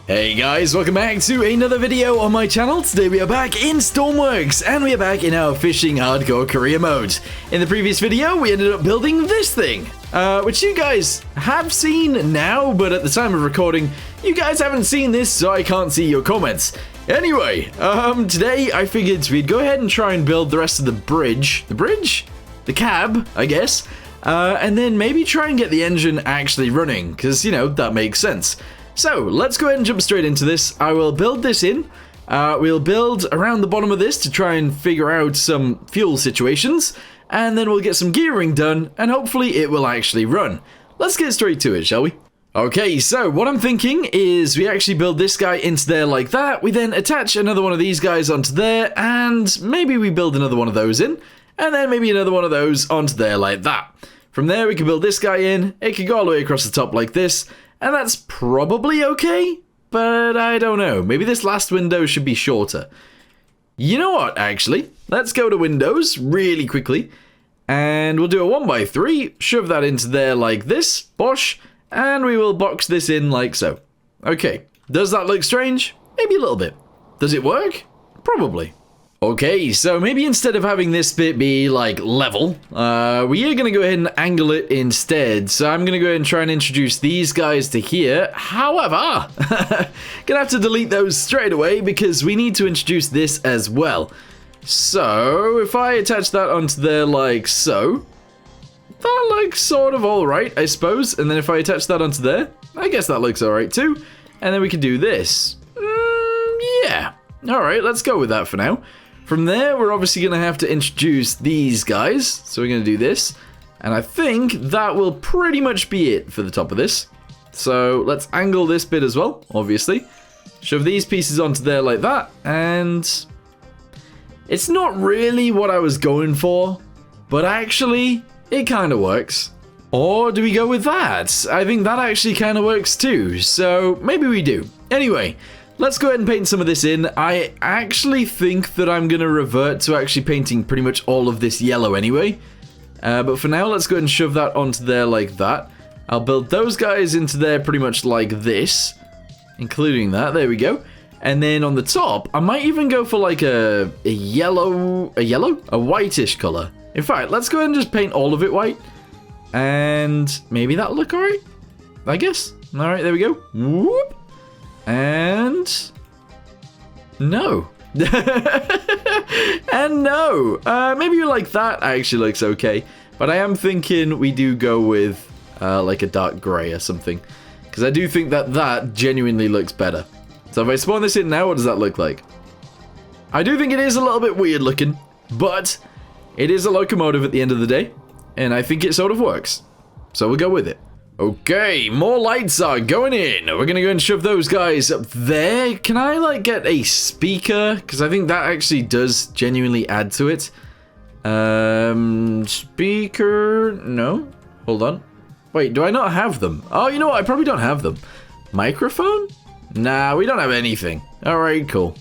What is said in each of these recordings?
Hey guys, welcome back to another video on my channel. Today we are back in Stormworks, and we are back in our fishing hardcore career mode. In the previous video, we ended up building this thing, which you guys have seen now, but at the time of recording, you guys haven't seen this, so I can't see your comments. Anyway, today I figured we'd go ahead and try and build the rest of the bridge. The cab, I guess. And then maybe try and get the engine actually running, because, you know, that makes sense. So, let's go ahead and jump straight into this. I will build this in. We'll build around the bottom of this to try and figure out some fuel situations. And then we'll get some gearing done, and hopefully it will actually run. Let's get straight to it, shall we? Okay, so what I'm thinking is we actually build this guy into there like that. We then attach another one of these guys onto there, and maybe we build another one of those in. And then maybe another one of those onto there like that. From there, we can build this guy in. It can go all the way across the top like this. And that's probably okay, but I don't know. Maybe this last window should be shorter. You know what, actually? Let's go to Windows really quickly. And we'll do a 1x3, shove that into there like this, bosh, and we will box this in like so. Okay, does that look strange? Maybe a little bit. Does it work? Probably. Okay, so maybe instead of having this bit be, like, level, we are going to go ahead and angle it instead. So I'm going to go ahead and try and introduce these guys to here. However, gonna have to delete those straight away because we need to introduce this as well. So if I attach that onto there like so, that looks sort of alright, I suppose. And then if I attach that onto there, I guess that looks alright too. And then we can do this. Yeah. Alright, let's go with that for now. From there, we're obviously going to have to introduce these guys. So we're going to do this. And I think that will pretty much be it for the top of this. So let's angle this bit as well, obviously. Shove these pieces onto there like that. And it's not really what I was going for, but actually, it kind of works. Or do we go with that? I think that actually kind of works too. So maybe we do. Anyway, let's go ahead and paint some of this in. I actually think that I'm going to revert to actually painting pretty much all of this yellow anyway. But for now, let's go ahead and shove that onto there like that. I'll build those guys into there pretty much like this, including that. There we go. And then on the top, I might even go for like a whitish color. In fact, let's go ahead and just paint all of it white. And maybe that'll look all right, I guess. All right, there we go. Whoop. And no. And no. Maybe like that actually looks okay. But I am thinking we do go with like a dark gray or something. Because I do think that that genuinely looks better. So if I spawn this in now, what does that look like? I do think it is a little bit weird looking. But it is a locomotive at the end of the day. And I think it sort of works. So we'll go with it. Okay, more lights are going in. We're going to go and shove those guys up there. Can I, like, get a speaker? Because I think that actually does genuinely add to it. Speaker? No. Hold on. Wait, do I not have them? Oh, you know what? I probably don't have them. Microphone? Nah, we don't have anything. All right, cool.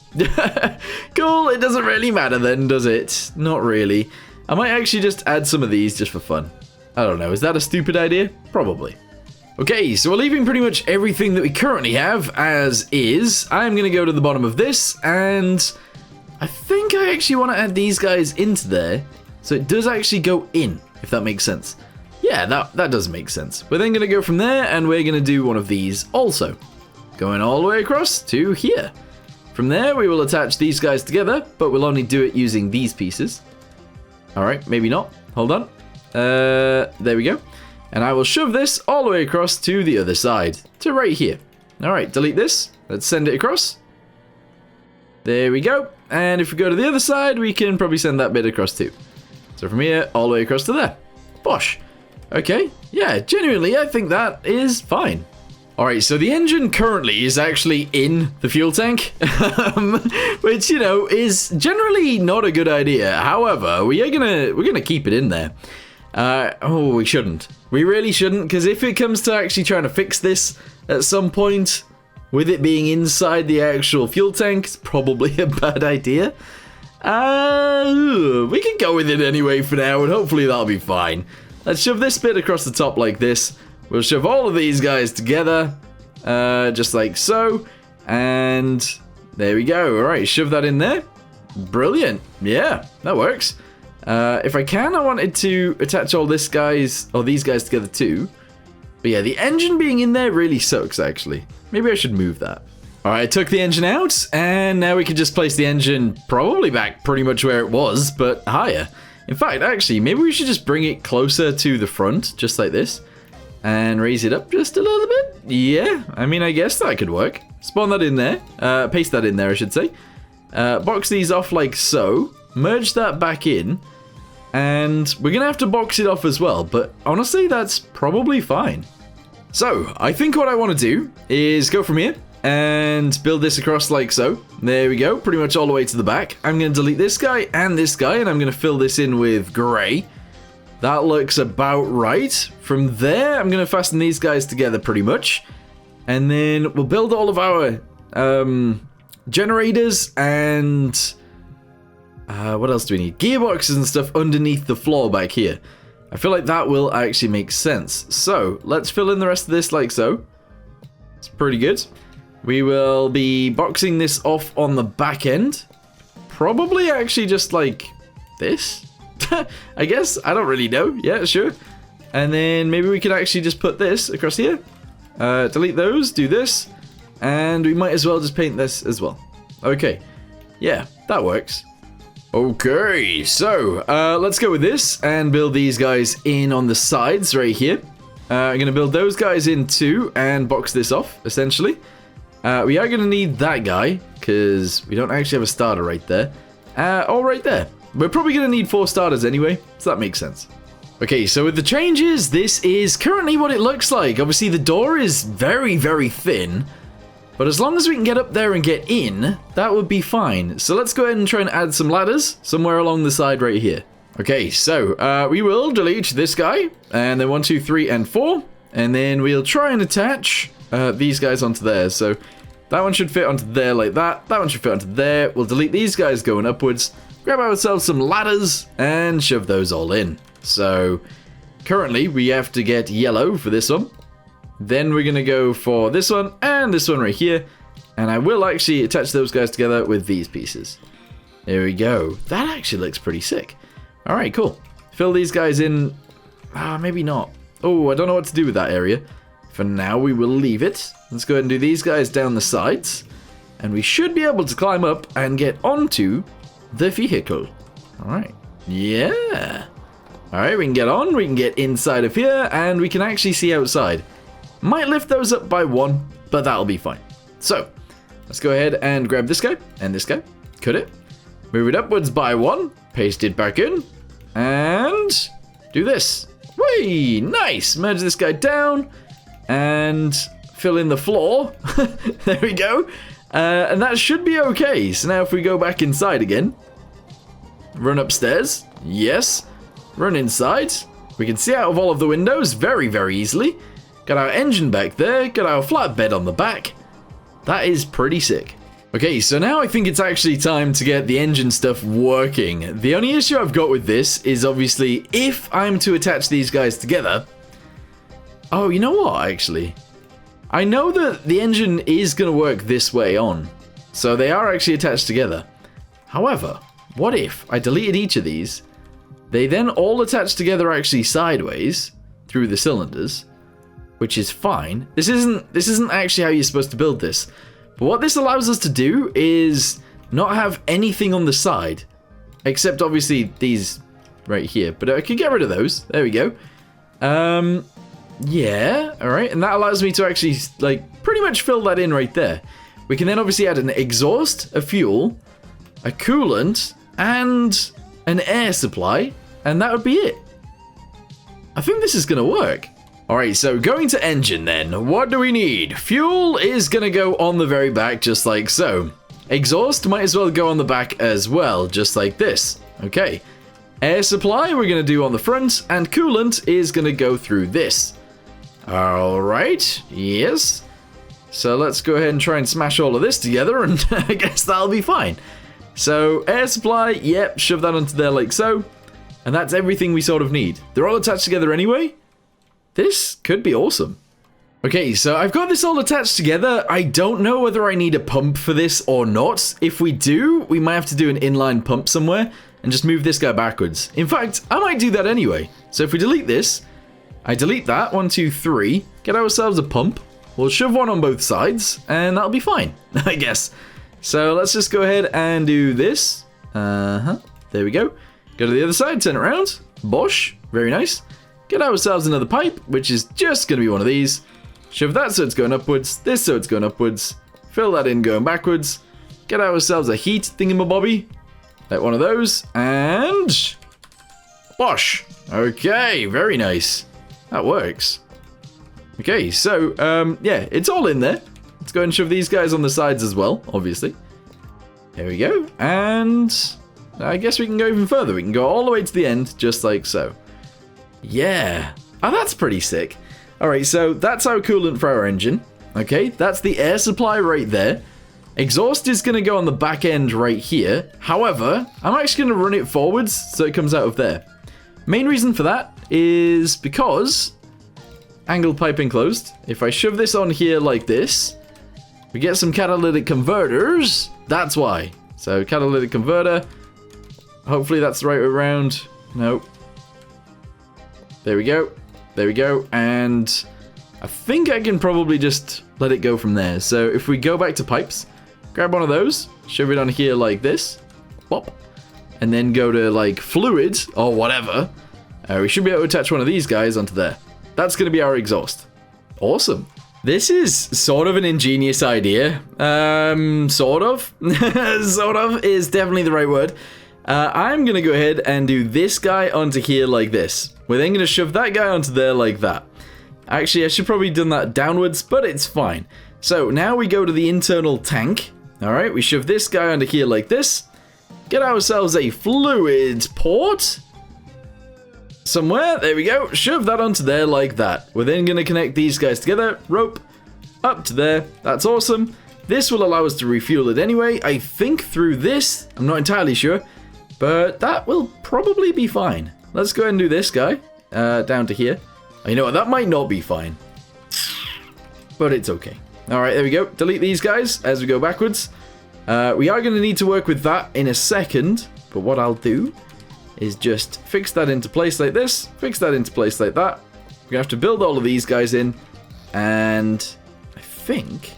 Cool, it doesn't really matter then, does it? Not really. I might actually just add some of these just for fun. I don't know. Is that a stupid idea? Probably. Okay, so we're leaving pretty much everything that we currently have as is. I'm going to go to the bottom of this, and I think I actually want to add these guys into there, so it does actually go in, if that makes sense. Yeah, that does make sense. We're then going to go from there, and we're going to do one of these also, going all the way across to here. From there, we will attach these guys together, but we'll only do it using these pieces. All right, maybe not. Hold on. There we go. And I will shove this all the way across to the other side, to right here. Alright, delete this. Let's send it across. There we go. And if we go to the other side, we can probably send that bit across too. So from here, all the way across to there. Bosh. Okay, yeah, genuinely, I think that is fine. Alright, so the engine currently is actually in the fuel tank, which, you know, is generally not a good idea. However, we're gonna keep it in there. Oh, we shouldn't. We really shouldn't, because if it comes to actually trying to fix this at some point, with it being inside the actual fuel tank, it's probably a bad idea. We can go with it anyway for now, and hopefully that'll be fine. Let's shove this bit across the top like this. We'll shove all of these guys together, just like so. And there we go. All right, shove that in there. Brilliant. Yeah, that works. If I can, I wanted to attach all these guys together too. But yeah, the engine being in there really sucks, actually. Maybe I should move that. All right, I took the engine out, and now we can just place the engine probably back pretty much where it was, but higher. In fact, actually, maybe we should just bring it closer to the front, just like this, and raise it up just a little bit. Yeah, I mean, I guess that could work. Spawn that in there. Paste that in there, I should say. Box these off like so. Merge that back in. And we're going to have to box it off as well, but honestly, that's probably fine. So, I think what I want to do is go from here and build this across like so. There we go, pretty much all the way to the back. I'm going to delete this guy, and I'm going to fill this in with grey. That looks about right. From there, I'm going to fasten these guys together pretty much. And then we'll build all of our generators and... what else do we need? Gearboxes and stuff underneath the floor back here. I feel like that will actually make sense. So, let's fill in the rest of this like so. It's pretty good. We will be boxing this off on the back end. Probably actually just like this. I guess. I don't really know. Yeah, sure. And then maybe we could actually just put this across here. Delete those, do this. And we might as well just paint this as well. Okay. Yeah, that works. Okay, so let's go with this and build these guys in on the sides right here. I'm going to build those guys in too and box this off, essentially. We are going to need that guy because we don't actually have a starter right there. Or right there. We're probably going to need 4 starters anyway, so that makes sense. Okay, so with the changes, this is currently what it looks like. Obviously, the door is very, very thin. But as long as we can get up there and get in, that would be fine. So let's go ahead and try and add some ladders somewhere along the side right here. Okay, so we will delete this guy, and then 1, 2, 3, and 4. And then we'll try and attach these guys onto there. So that one should fit onto there like that. That one should fit onto there. We'll delete these guys going upwards. Grab ourselves some ladders and shove those all in. So currently we have to get yellow for this one. Then we're going to go for this one and this one right here. And I will actually attach those guys together with these pieces. There we go. That actually looks pretty sick. All right, cool. Fill these guys in. Maybe not. Oh, I don't know what to do with that area. For now, we will leave it. Let's go ahead and do these guys down the sides. And we should be able to climb up and get onto the vehicle. All right. Yeah. All right, we can get on. We can get inside of here. And we can actually see outside. Might lift those up by 1, but that'll be fine. So, let's go ahead and grab this guy and this guy. Cut it. Move it upwards by 1. Paste it back in. And do this. Whee! Nice! Merge this guy down. And fill in the floor. There we go. And that should be okay. So now if we go back inside again. Run upstairs. Yes. Run inside. We can see out of all of the windows very, very easily. Got our engine back there. Got our flatbed on the back. That is pretty sick. Okay, so now I think it's actually time to get the engine stuff working. The only issue I've got with this is obviously if I'm to attach these guys together... Oh, you know what, actually? I know that the engine is going to work this way on. So they are actually attached together. However, what if I deleted each of these? They then all attach together actually sideways through the cylinders. Which is fine. This isn't actually how you're supposed to build this. But what this allows us to do is not have anything on the side. Except obviously these right here. But I could get rid of those. There we go. Yeah, alright. And that allows me to actually, like, pretty much fill that in right there. We can then obviously add an exhaust, a fuel, a coolant, and an air supply. And that would be it. I think this is going to work. Alright, so going to engine then, what do we need? Fuel is going to go on the very back, just like so. Exhaust might as well go on the back as well, just like this. Okay. Air supply we're going to do on the front, and coolant is going to go through this. Alright, yes. So let's go ahead and try and smash all of this together, and I guess that'll be fine. So, air supply, yep, shove that onto there like so. And that's everything we sort of need. They're all attached together anyway. This could be awesome. Okay, so I've got this all attached together. I don't know whether I need a pump for this or not. If we do, we might have to do an inline pump somewhere and just move this guy backwards. In fact, I might do that anyway. So if we delete this, I delete that, 1, 2, 3, get ourselves a pump. We'll shove one on both sides and that'll be fine, I guess. So let's just go ahead and do this. There we go. Go to the other side, turn it around. Bosh, very nice. Get ourselves another pipe, which is just going to be one of these. Shove that so it's going upwards, this so it's going upwards, fill that in going backwards, get ourselves a heat thingamabobby, like one of those, and bosh. Okay, very nice. That works. Okay, so, yeah, it's all in there. Let's go and shove these guys on the sides as well, obviously. There we go, and I guess we can go even further. We can go all the way to the end, just like so. Yeah. Oh, that's pretty sick. Alright, so that's our coolant for our engine. Okay, that's the air supply right there. Exhaust is going to go on the back end right here. However, I'm actually going to run it forwards so it comes out of there. Main reason for that is because angled pipe enclosed. If I shove this on here like this, we get some catalytic converters. That's why. So catalytic converter. Hopefully that's the right way around. Nope. There we go. There we go, and I think I can probably just let it go from there. So if we go back to pipes, grab one of those, shove it on here like this, pop, and then go to like fluid or whatever, we should be able to attach one of these guys onto there. That's going to be our exhaust. Awesome. This is sort of an ingenious idea. Sort of. Sort of is definitely the right word. I'm going to go ahead and do this guy onto here like this. We're then going to shove that guy onto there like that. Actually, I should probably have done that downwards, but it's fine. So now we go to the internal tank. Alright, we shove this guy onto here like this. Get ourselves a fluid port. Somewhere, there we go. Shove that onto there like that. We're then going to connect these guys together. Rope up to there. That's awesome. This will allow us to refuel it anyway. I think through this. I'm not entirely sure. But that will probably be fine. Let's go ahead and do this guy down to here. You know what? That might not be fine. But it's okay. Alright, there we go. Delete these guys as we go backwards. We are going to need to work with that in a second. But what I'll do is just fix that into place like this. Fix that into place like that. We're going to have to build all of these guys in. And I think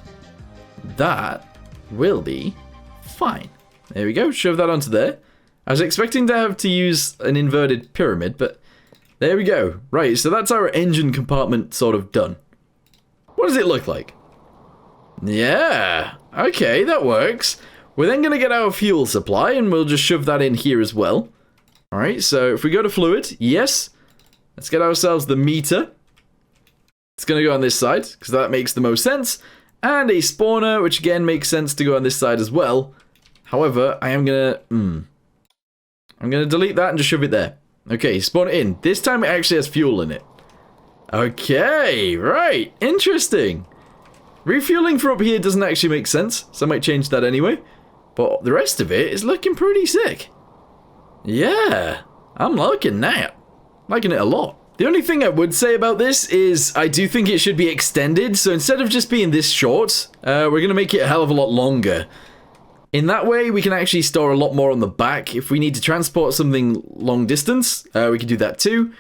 that will be fine. There we go. Shove that onto there. I was expecting to have to use an inverted pyramid, but there we go. Right, so that's our engine compartment sort of done. What does it look like? Yeah, okay, that works. We're then going to get our fuel supply, and we'll just shove that in here as well. Alright, so if we go to fluid, yes. Let's get ourselves the meter. It's going to go on this side, because that makes the most sense. And a spawner, which again makes sense to go on this side as well. However, I am going to... I'm going to delete that and just shove it there. Okay, spawn it in. This time it actually has fuel in it. Okay, right. Interesting. Refueling from up here doesn't actually make sense, so I might change that anyway. But the rest of it is looking pretty sick. Yeah, I'm liking that. Liking it a lot. The only thing I would say about this is I do think it should be extended. So instead of just being this short, we're going to make it a hell of a lot longer. In that way, we can actually store a lot more on the back. If we need to transport something long distance, we can do that too.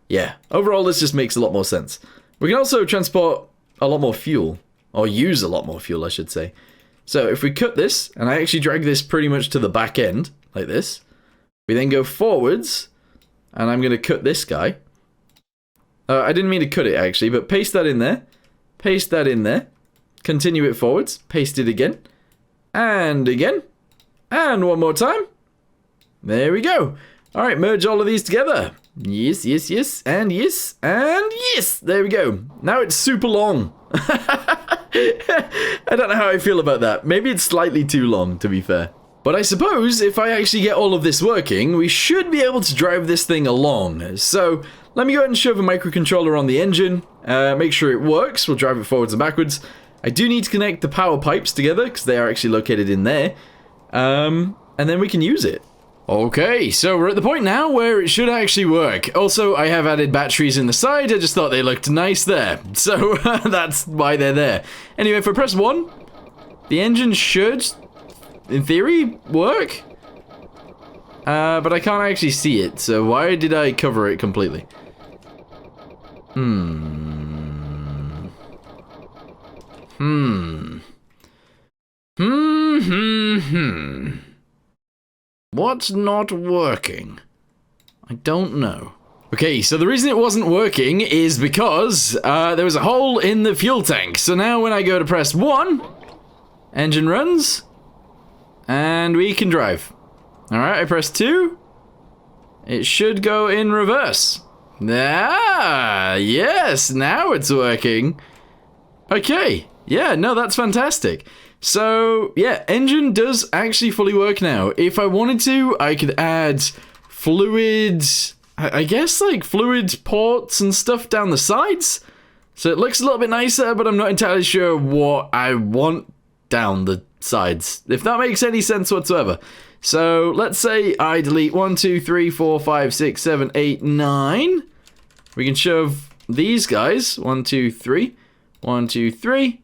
Yeah, overall, this just makes a lot more sense. We can also transport a lot more fuel, or use a lot more fuel, I should say. So if we cut this, and I actually drag this pretty much to the back end, like this, we then go forwards, and I'm going to cut this guy. I didn't mean to cut it, actually, but paste that in there, continue it forwards, paste it again, and again, and one more time. There we go. All right, merge all of these together. Yes, yes, yes, and yes, and yes. There we go. Now it's super long. I don't know how I feel about that. Maybe it's slightly too long, to be fair. But I suppose if I actually get all of this working, we should be able to drive this thing along. So let me go ahead and shove a microcontroller on the engine, make sure it works. We'll drive it forwards and backwards. I do need to connect the power pipes together because they are actually located in there. And then we can use it. Okay, so we're at the point now where it should actually work. Also, I have added batteries in the side. I just thought they looked nice there. So that's why they're there. Anyway, if I press 1, the engine should, in theory, work. But I can't actually see it. So why did I cover it completely? What's not working? I don't know. Okay, so the reason it wasn't working is because there was a hole in the fuel tank. So now when I go to press 1, engine runs, and we can drive. Alright, I press 2. It should go in reverse. Ah, yes, now it's working. Okay, yeah, no, that's fantastic. So, yeah, engine does actually fully work now. If I wanted to, I could add fluid, I guess like fluid ports and stuff down the sides. So it looks a little bit nicer, but I'm not entirely sure what I want down the sides, if that makes any sense whatsoever. So let's say I delete 1, 2, 3, 4, 5, 6, 7, 8, 9. We can shove these guys. 1, 2, 3. 1, 2, 3.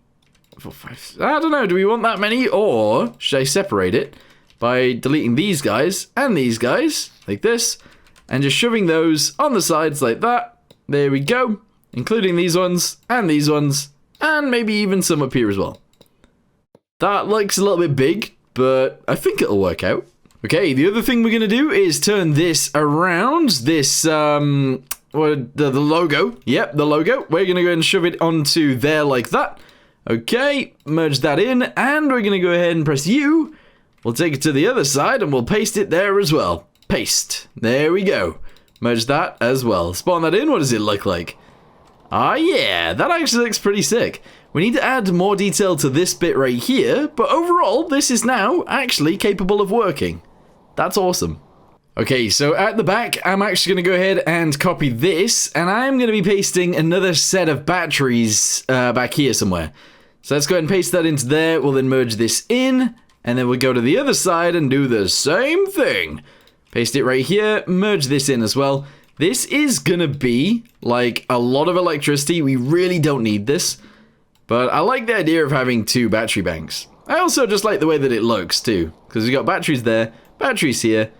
4, 5. I don't know. Do we want that many, or should I separate it by deleting these guys and these guys like this, and just shoving those on the sides like that? There we go. Including these ones, and maybe even some up here as well. That looks a little bit big, but I think it'll work out. Okay, the other thing we're going to do is turn this around. This, the logo. Yep, the logo. We're going to go ahead and shove it onto there like that. Okay, merge that in, and we're going to go ahead and press U. We'll take it to the other side, and we'll paste it there as well. Paste. There we go. Merge that as well. Spawn that in. What does it look like? Ah, yeah, that actually looks pretty sick. We need to add more detail to this bit right here, but overall, this is now actually capable of working. That's awesome. Okay, so at the back, I'm actually going to go ahead and copy this, and I'm going to be pasting another set of batteries back here somewhere. So let's go ahead and paste that into there. We'll then merge this in, and then we'll go to the other side and do the same thing. Paste it right here, merge this in as well. This is going to be like a lot of electricity. We really don't need this. But I like the idea of having 2 battery banks. I also just like the way that it looks too, because we've got batteries there, batteries here.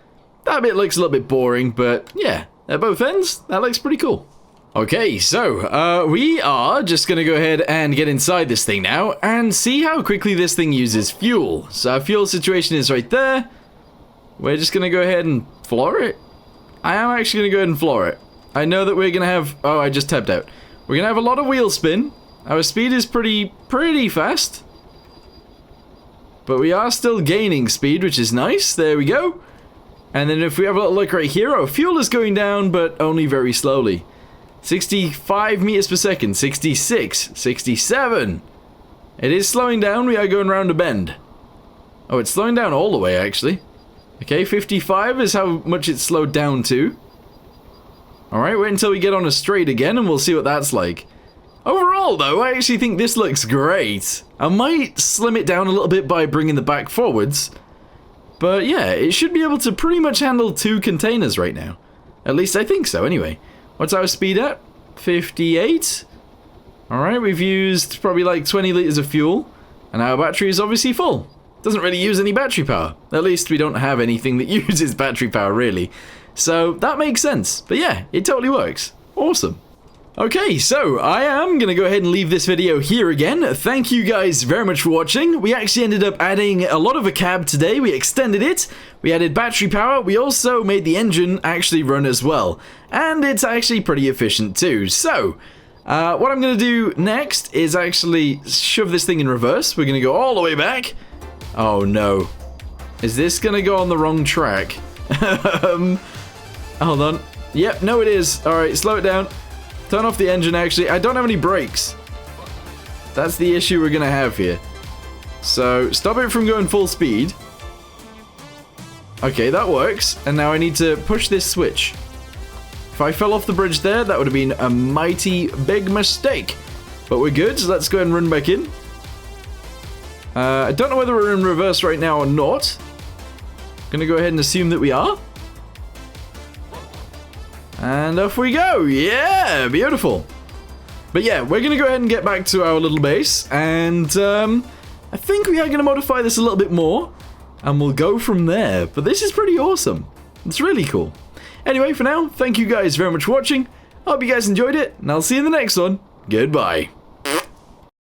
That bit looks a little bit boring, but yeah, at both ends, that looks pretty cool. Okay, so we are just going to go ahead and get inside this thing now and see how quickly this thing uses fuel. So our fuel situation is right there. We're just going to go ahead and floor it. I am actually going to go ahead and floor it. I know that we're going to have... Oh, I just tapped out. We're going to have a lot of wheel spin. Our speed is pretty fast. But we are still gaining speed, which is nice. There we go. And then if we have a little look right here, our fuel is going down, but only very slowly. 65 meters per second, 66, 67. It is slowing down. We are going around a bend. Oh, it's slowing down all the way, actually. Okay, 55 is how much it's slowed down to. Alright, wait until we get on a straight again, and we'll see what that's like. Overall, though, I actually think this looks great. I might slim it down a little bit by bringing the back forwards. But yeah, it should be able to pretty much handle 2 containers right now. At least I think so, anyway. What's our speed at? 58. Alright, we've used probably like 20 liters of fuel. And our battery is obviously full. Doesn't really use any battery power. At least we don't have anything that uses battery power, really. So that makes sense. But yeah, it totally works. Awesome. Okay, so I am going to go ahead and leave this video here again. Thank you guys very much for watching. We actually ended up adding a lot of a cab today. We extended it. We added battery power. We also made the engine actually run as well. And it's actually pretty efficient too. So, what I'm going to do next is actually shove this thing in reverse. We're going to go all the way back. Oh no. Is this going to go on the wrong track? Hold on. Yep, no it is. Alright, slow it down. Turn off the engine, actually. I don't have any brakes. That's the issue we're going to have here. So, stop it from going full speed. Okay, that works. And now I need to push this switch. If I fell off the bridge there, that would have been a mighty big mistake. But we're good, so let's go ahead and run back in. I don't know whether we're in reverse right now or not. Gonna go ahead and assume that we are. And off we go. Yeah, beautiful. But yeah, we're gonna go ahead and get back to our little base, and I think we are gonna modify this a little bit more, and we'll go from there. But this is pretty awesome. It's really cool. Anyway, for now, thank you guys very much for watching. I hope you guys enjoyed it, and I'll see you in the next one. Goodbye.